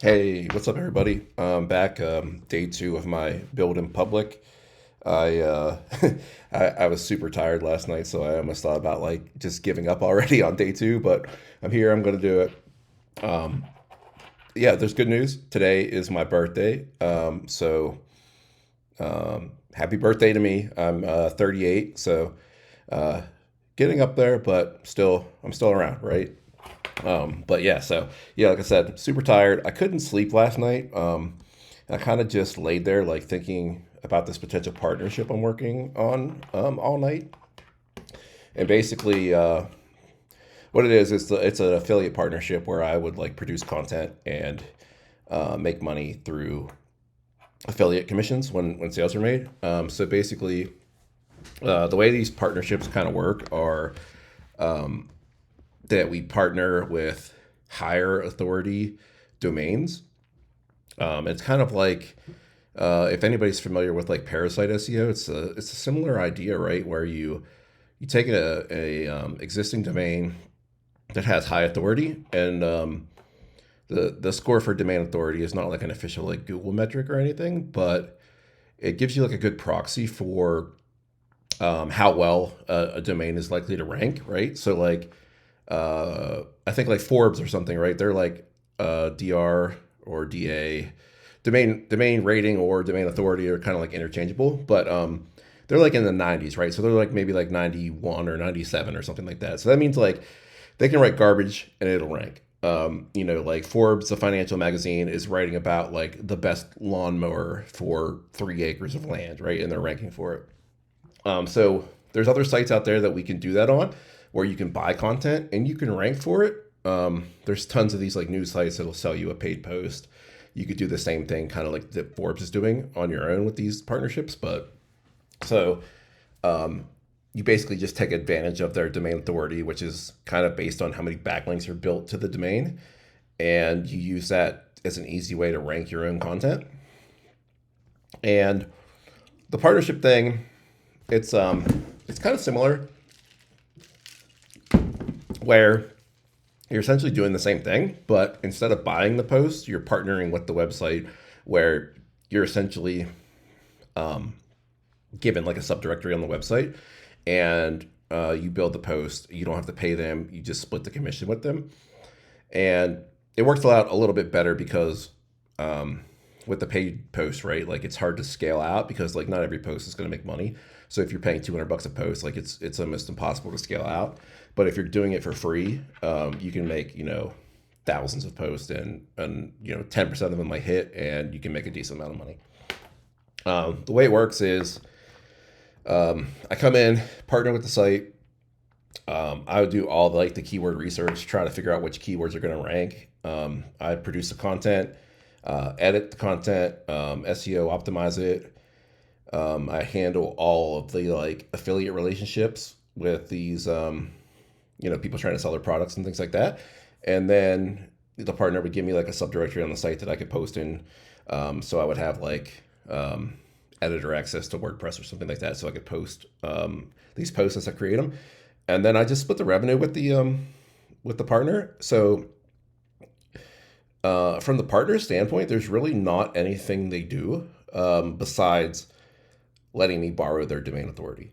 Hey, what's up, everybody? I'm back, day two of my build in public. I I was super tired last night, so I almost thought about like just giving up already on day two. But I'm here. I'm gonna do it. Um, yeah, there's good news. Today is my birthday. Happy birthday to me. I'm 38, so uh, getting up there, but still, I'm still around, right? But yeah, so yeah, like I said, super tired. I couldn't sleep last night. I kind of just laid there, like thinking about this potential partnership I'm working on all night. And basically, what it is, it's an affiliate partnership where I would like produce content and make money through affiliate commissions when sales are made. So basically, the way these partnerships kind of work are that we partner with higher authority domains. It's kind of like if anybody's familiar with like parasite SEO, it's a similar idea, right? Where you take a existing domain that has high authority, and the score for domain authority is not like an official like Google metric or anything, but it gives you like a good proxy for how well a domain is likely to rank, right? So like I think like Forbes or something, right? They're like DR or DA, domain rating or domain authority are kind of like interchangeable, but they're like in the 90s, right? So they're like maybe like 91 or 97 or something like that. So that means like they can write garbage and it'll rank. Like Forbes, the financial magazine, is writing about like the best lawnmower for 3 acres of land, right? And they're ranking for it. So there's other sites out there that we can do that on, where you can buy content and you can rank for it. There's tons of these like news sites that'll sell you a paid post. You could do the same thing, kind of like that Forbes is doing on your own with these partnerships. But so you basically just take advantage of their domain authority, which is kind of based on how many backlinks are built to the domain, and you use that as an easy way to rank your own content. And the partnership thing, it's kind of similar where you're essentially doing the same thing, but instead of buying the post, you're partnering with the website where you're essentially given like a subdirectory on the website, and you build the post. You don't have to pay them. You just split the commission with them, and it works out a little bit better because with the paid post, right? Like it's hard to scale out because like not every post is going to make money. So if you're paying 200 bucks a post, like it's almost impossible to scale out. But if you're doing it for free, you can make thousands of posts, and 10% of them might hit, and you can make a decent amount of money. The way it works is I come in, partner with the site. I would do all like the keyword research, try to figure out which keywords are going to rank. I produce the content, edit the content, SEO optimize it. I handle all of the like affiliate relationships with these, people trying to sell their products and things like that. And then the partner would give me like a subdirectory on the site that I could post in. So I would have like editor access to WordPress or something like that, so I could post these posts as I create them. And then I just split the revenue with the partner. So from the partner standpoint, there's really not anything they do besides letting me borrow their domain authority.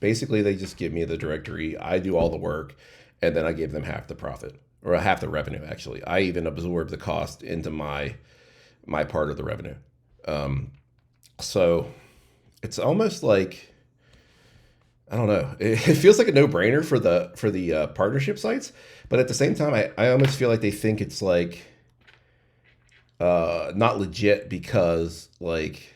Basically, they just give me the directory. I do all the work, and then I give them half the profit or half the revenue. Actually, I even absorb the cost into my part of the revenue. So it's almost like I don't know. It feels like a no brainer for the partnership sites, but at the same time, I almost feel like they think it's like not legit because like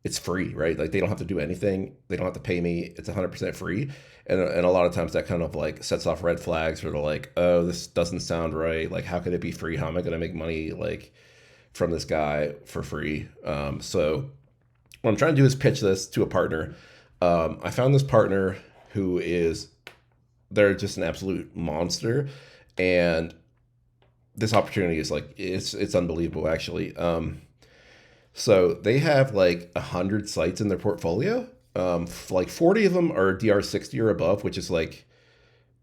it's free, right? Like they don't have to do anything. They don't have to pay me. It's 100% free. And a lot of times that kind of like sets off red flags for the like, oh, this doesn't sound right. Like, how could it be free? How am I going to make money like from this guy for free? So what I'm trying to do is pitch this to a partner. I found this partner who is they're just an absolute monster, and this opportunity is like it's unbelievable actually. So they have like 100 sites in their portfolio. Like 40 of them are DR60 or above, which is like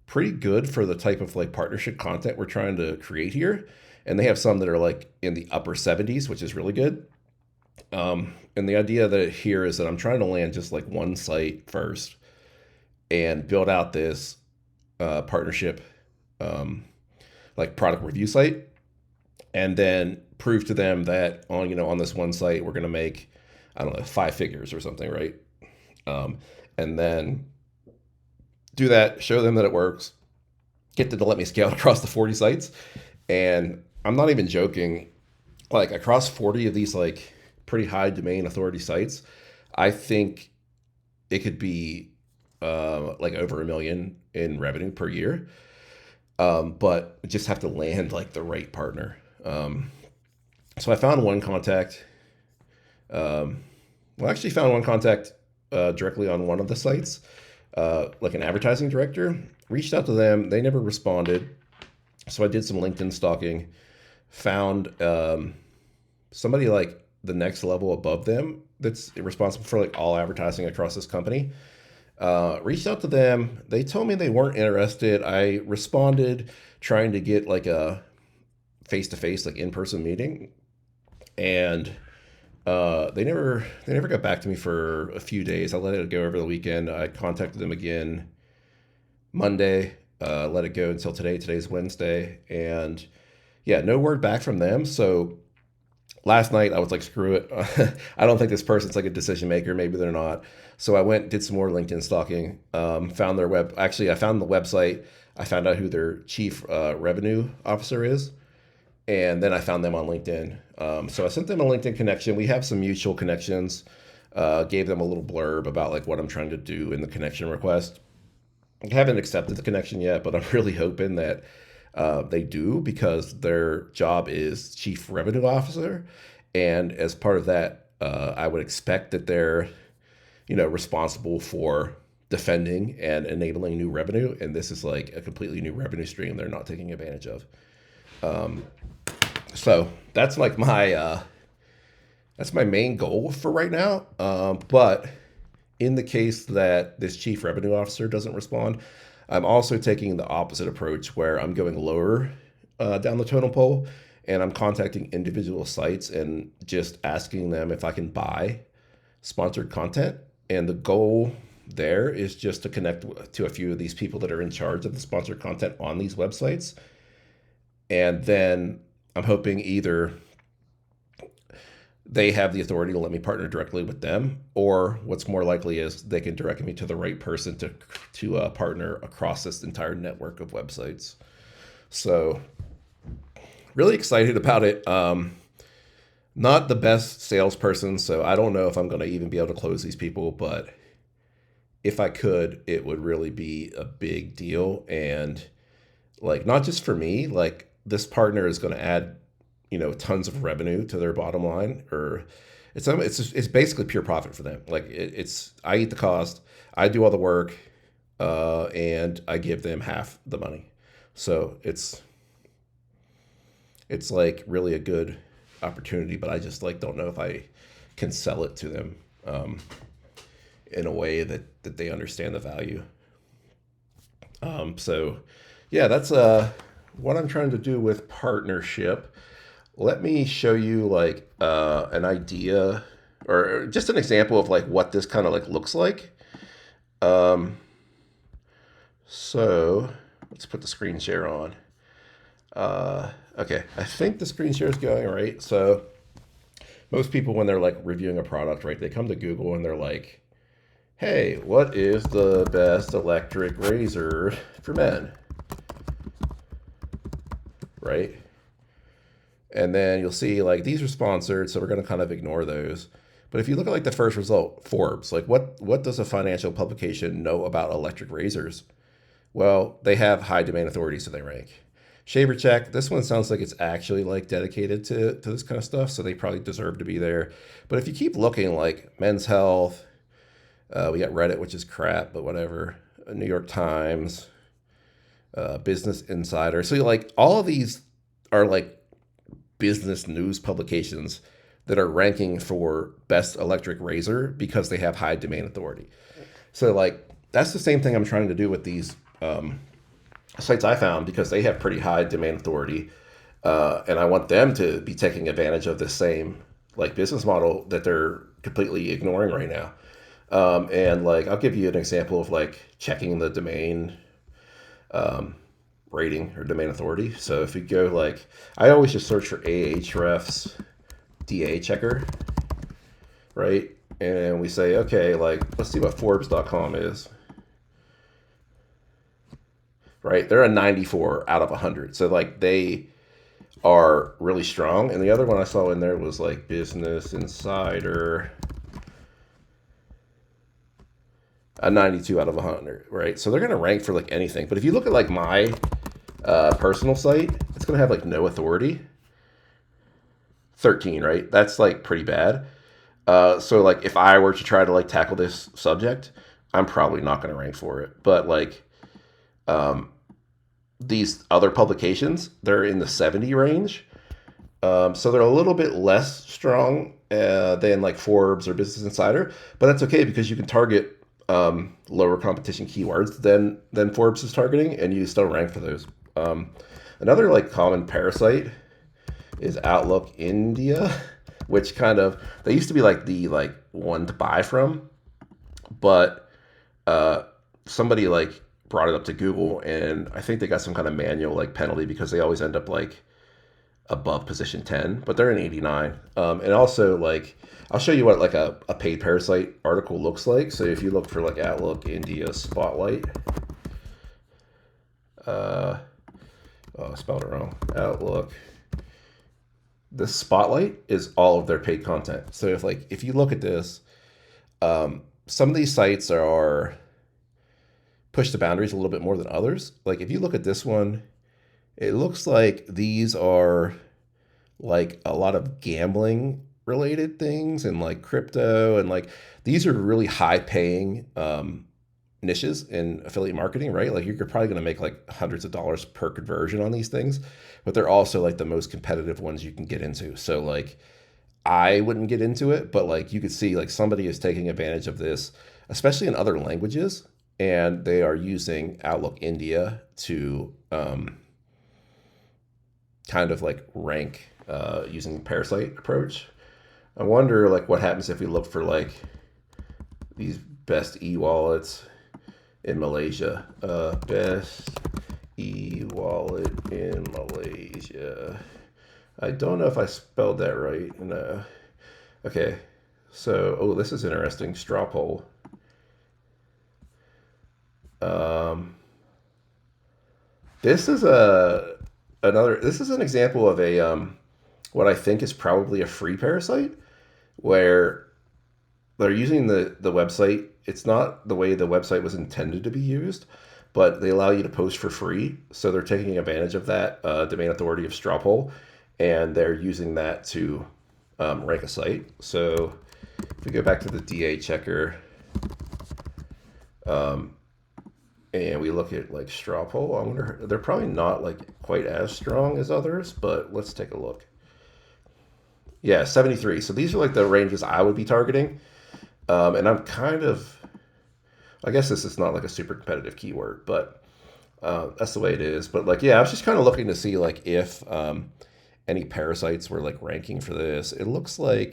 pretty good for the type of like partnership content we're trying to create here. And they have some that are like in the upper 70s, which is really good. And the idea that here is that I'm trying to land just like one site first and build out this partnership, um, like product review site, and then prove to them that on this one site we're going to make, I don't know, 5 figures or something, right? Um, and then do that, show them that it works, get them to let me scale across the 40 sites. And I'm not even joking, like across 40 of these like pretty high domain authority sites, I think it could be like over 1 million in revenue per year. But just have to land like the right partner. So I found one contact. Well, I actually found one contact directly on one of the sites, like an advertising director. Reached out to them. They never responded. So I did some LinkedIn stalking, found somebody like the next level above them that's responsible for like all advertising across this company. Reached out to them. They told me they weren't interested. I responded trying to get like a face-to-face, like in-person meeting, and they never got back to me for a few days. I let it go over the weekend. I contacted them again Monday. Let it go until today. Today's Wednesday, and yeah, no word back from them. So last night I was like, screw it. I don't think this person's like a decision maker. Maybe they're not. So I went, did some more LinkedIn stalking, found their web. Actually, I found the website. I found out who their chief revenue officer is. And then I found them on LinkedIn. So I sent them a LinkedIn connection. We have some mutual connections. Gave them a little blurb about like what I'm trying to do in the connection request. I haven't accepted the connection yet, but I'm really hoping that they do, because their job is chief revenue officer, and as part of that, I would expect that they're responsible for defending and enabling new revenue, and this is like a completely new revenue stream they're not taking advantage of. So that's like that's my main goal for right now. But in the case that this chief revenue officer doesn't respond, I'm also taking the opposite approach where I'm going lower down the totem pole, and I'm contacting individual sites and just asking them if I can buy sponsored content. And the goal there is just to connect to a few of these people that are in charge of the sponsored content on these websites. And then I'm hoping either they have the authority to let me partner directly with them, or what's more likely is they can direct me to the right person to partner across this entire network of websites. So really excited about it. Not the best salesperson, so I don't know if I'm going to even be able to close these people, but if I could, it would really be a big deal. And like, not just for me, like this partner is going to add tons of revenue to their bottom line, or it's basically pure profit for them. Like it's I eat the cost, I do all the work, and I give them half the money. So it's like really a good opportunity, but I just like don't know if I can sell it to them in a way that they understand the value. So yeah, that's what I'm trying to do with partnership. Let me show you like an idea or just an example of like what this kind of like looks like. So let's put the screen share on. Okay, I think the screen share is going all right. So most people, when they're like reviewing a product, right, they come to Google and they're like, hey, what is the best electric razor for men? Right? And then you'll see like these are sponsored, so we're going to kind of ignore those. But if you look at like the first result, Forbes, like what does a financial publication know about electric razors? Well, they have high domain authority, so they rank. Shaver Check, this one sounds like it's actually like dedicated to this kind of stuff, so they probably deserve to be there. But if you keep looking, like Men's Health, we got Reddit, which is crap, but whatever. New York Times, Business Insider. So like all of these are like business news publications that are ranking for best electric razor because they have high domain authority. So like that's the same thing I'm trying to do with these sites I found because they have pretty high domain authority, and I want them to be taking advantage of the same like business model that they're completely ignoring right now. And like I'll give you an example of like checking the domain rating or domain authority. So if you go like I always just search for Ahrefs DA checker, right? And we say, okay, like let's see what Forbes.com is. Right? They're a 94 out of 100. So like they are really strong. And the other one I saw in there was like Business Insider, a 92 out of 100, right? So they're going to rank for like anything. But if you look at like my personal site, it's going to have like no authority. 13, right? That's like pretty bad. So like if I were to try to like tackle this subject, I'm probably not going to rank for it. But like these other publications, they're in the 70 range. So they're a little bit less strong than like Forbes or Business Insider, but that's okay because you can target lower competition keywords than Forbes is targeting, and you still rank for those. Another like common parasite is Outlook India, which kind of they used to be like the like one to buy from, but somebody like brought it up to Google, and I think they got some kind of manual like penalty because they always end up like above position 10, but they're in 89. And also like I'll show you what like a paid parasite article looks like. So if you look for like Outlook India Spotlight, oh, I spelled it wrong. Outlook. The Spotlight is all of their paid content. So if you look at this, some of these sites are push the boundaries a little bit more than others. Like if you look at this one, it looks like these are like a lot of gambling related things and like crypto and like these are really high paying niches in affiliate marketing, right? Like you're probably going to make like hundreds of dollars per conversion on these things, but they're also like the most competitive ones you can get into. So like I wouldn't get into it, but like you could see like somebody is taking advantage of this, especially in other languages, and they are using Outlook India to kind of like rank using the parasite approach. I wonder like what happens if we look for like these best e-wallets in Malaysia. Best e-wallet in Malaysia. I don't know if I spelled that right. No. Okay. So, oh, this is interesting. Straw poll. This is this is an example of a what I think is probably a free parasite where they're using the website. It's not the way the website was intended to be used, but they allow you to post for free. So they're taking advantage of that domain authority of straw poll, and they're using that to rank a site. So if we go back to the DA checker, and we look at like straw poll, I wonder they're probably not like quite as strong as others, but let's take a look. Yeah, 73. So these are like the ranges I would be targeting. And I'm kind of, I guess this is not like a super competitive keyword, but that's the way it is. But like, yeah, I was just kind of looking to see like if any parasites were like ranking for this. It looks uh,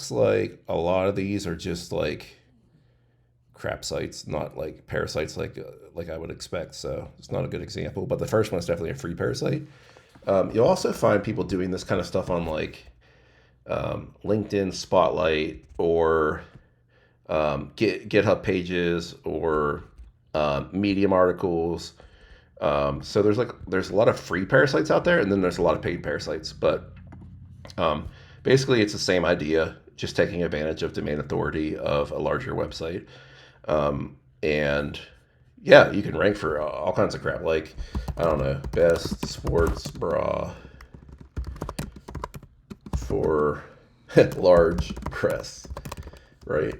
like a lot of these are just like crap sites, not like parasites like I would expect. So it's not a good example. But the first one is definitely a free parasite. You'll also find people doing this kind of stuff on like LinkedIn Spotlight or GitHub pages or Medium articles. So there's a lot of free parasites out there, and then there's a lot of paid parasites. But basically, it's the same idea, just taking advantage of domain authority of a larger website. And yeah, you can rank for all kinds of crap. Like, I don't know, best sports bra for large press, right?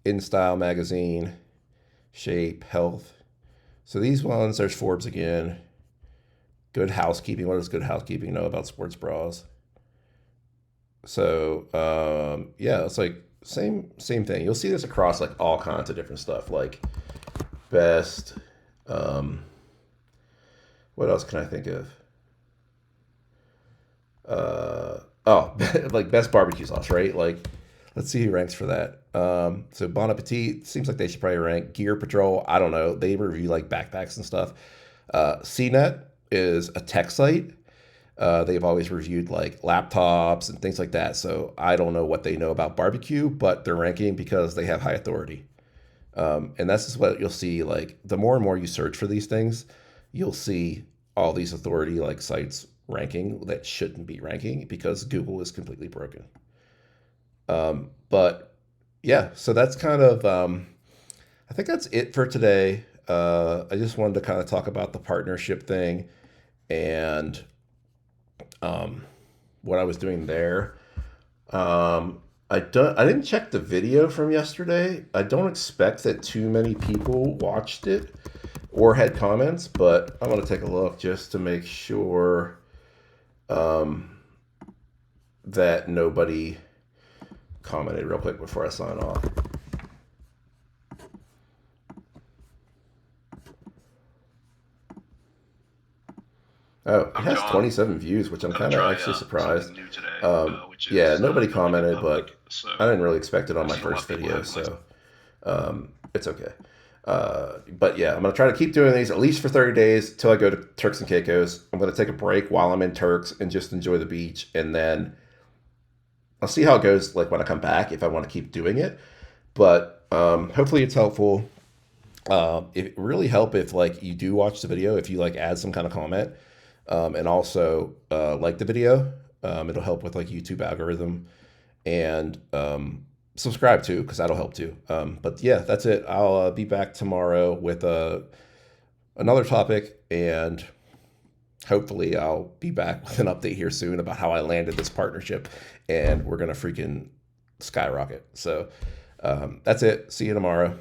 In Style magazine, Shape, Health. So these ones, there's Forbes again. Good Housekeeping. What does Good Housekeeping know about sports bras? So yeah, it's like same thing. You'll see this across like all kinds of different stuff, like best. Um, what else can I think of? Oh, like best barbecue sauce, right? Like, let's see who ranks for that. So Bon Appetit seems like they should probably rank. Gear Patrol, I don't know. They review like backpacks and stuff. CNET is a tech site. They've always reviewed like laptops and things like that. So I don't know what they know about barbecue, but they're ranking because they have high authority. And that's just what you'll see. Like the more and more you search for these things, you'll see all these authority like sites ranking that shouldn't be ranking because Google is completely broken. But yeah, so that's kind of I think that's it for today. I just wanted to kind of talk about the partnership thing and um, what I was doing there. I didn't check the video from yesterday. I don't expect that too many people watched it or had comments, but I'm gonna take a look just to make sure um, that nobody commented real quick before I sign off. Oh, it has 27 views, which I'm kind of actually surprised. Yeah, nobody commented, but I didn't really expect it on my first video, so it's okay. But yeah, I'm gonna try to keep doing these at least for 30 days till I go to Turks and Caicos. I'm gonna take a break while I'm in Turks and just enjoy the beach, and then I'll see how it goes. Like when I come back, if I want to keep doing it. But hopefully it's helpful. It really help if like you do watch the video, if you like add some kind of comment, and also like the video. It'll help with like YouTube algorithm and subscribe too because that'll help too. But yeah, that's it. I'll be back tomorrow with another topic and hopefully I'll be back with an update here soon about how I landed this partnership and we're gonna freaking skyrocket. So that's it. See you tomorrow.